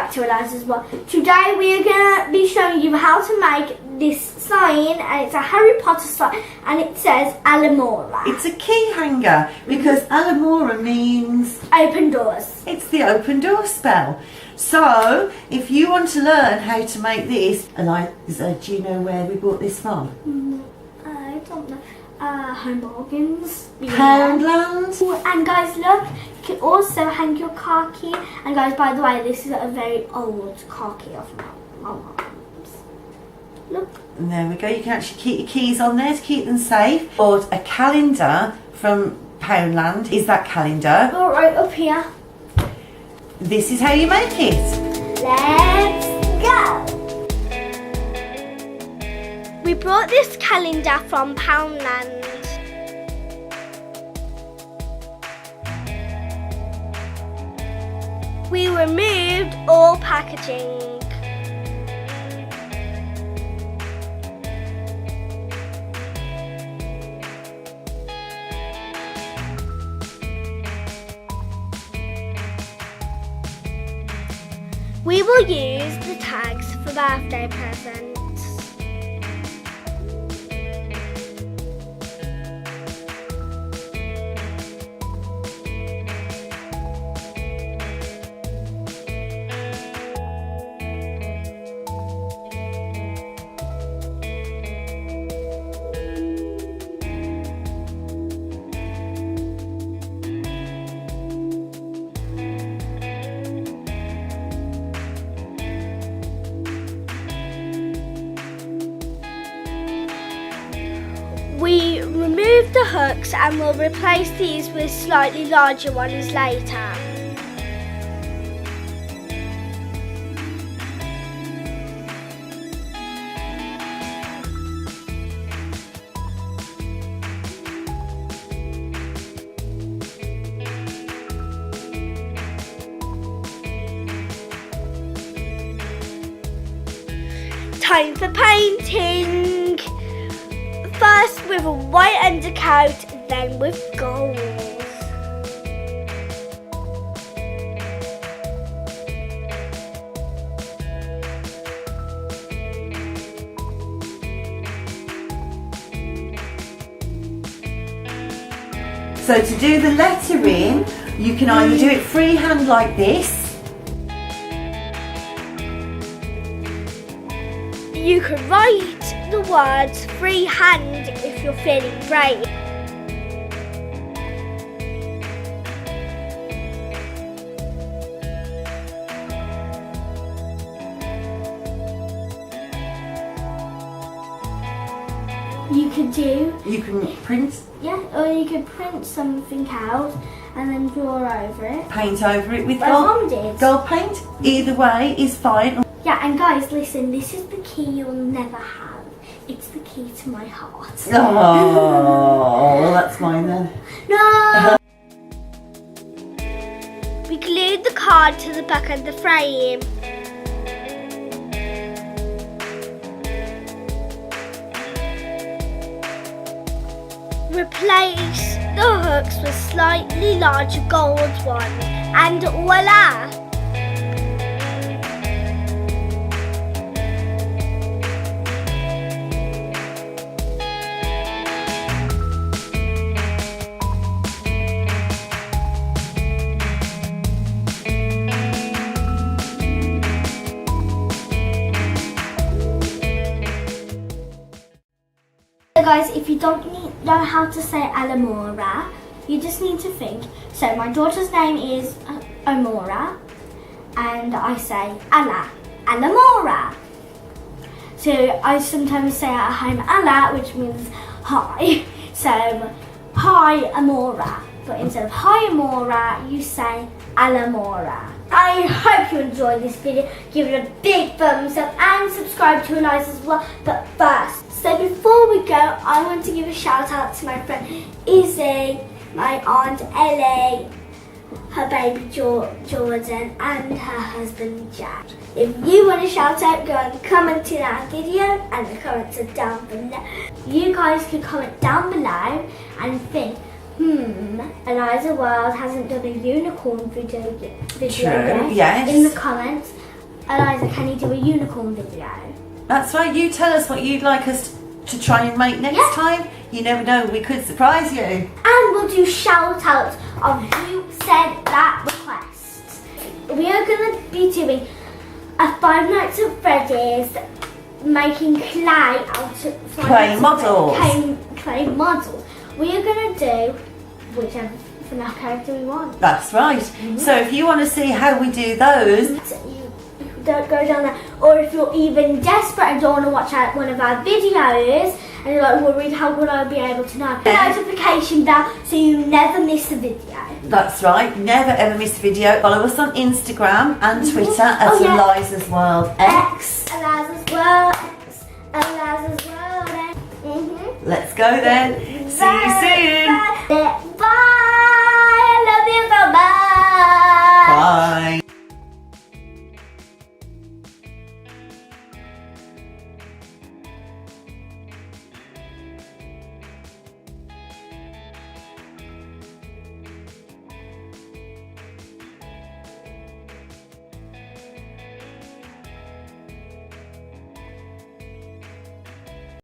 back to Eliza's world. Today we are going to be showing you how to make this sign, and it's a Harry Potter sign, and it says Alamora. It's a key hanger because Alamora means Open doors. it's the open door spell. So if you want to learn how to make this, Eliza, do you know where we bought this from? I don't know. Home Bargains. Poundland. Ooh, and guys, look, you can also hang your car key. And guys, by the way, this is a very old car key of my mum's. Look. And there we go. You can actually keep your keys on there to keep them safe. Bought a calendar from Poundland. Is that calendar? All right, up here. This is how you make it. Let's go. We brought this calendar from Poundland. We removed all packaging. We will use the tags for birthday presents. We removed the hooks and will replace these with slightly larger ones later. Time for painting! First with a white undercoat, then with gold. So to do the lettering, you can either do it freehand like this. You could write the words freehand if you're feeling brave. You can print. Yeah, or you could print something out and then draw over it. Paint over it with Like Mum did. gold paint. Either way is fine. Yeah, and guys, listen, this is the key you'll never have. It's the key to my heart. Oh, well, that's mine then. No! We glued the card to the back of the frame. Replace the hooks with slightly larger gold ones, and voila! Guys, if you don't know how to say Alamora, you just need to think. So my daughter's name is Amora, and I say Alamora. So I sometimes say at home Ala, which means hi. So hi Amora, but instead of hi Amora, you say Alamora. I hope you enjoyed this video. Give it a big thumbs up and subscribe to Eliza as well. But first, so before we go, I want to give a shout out to my friend Izzy, my aunt Ellie, her baby Jordan, and her husband Jack. If you want a shout out, go and comment to that video, and the comments are down below. You guys can comment down below and think, Eliza World hasn't done a unicorn video yet. Yes. In the comments, Eliza, can you do a unicorn video? That's right, you tell us what you'd like us to try and make next time. You never know, we could surprise you. And we'll do shout outs of who said that request. We are going to be doing a Five Nights at Freddy's making clay out of Clay models. Clay models. We are going to do whichever FNAF character we want. That's right. So if you want to see how we do those, You don't go down there. Or if you're even desperate and don't want to watch out one of our videos and you're like worried how would I be able to know, the notification bell so you never miss a video. that's right, never ever miss a video. Follow us on Instagram and Twitter at Eliza's World X. Eliza's World X. Eliza's World X. Let's go then. See you soon.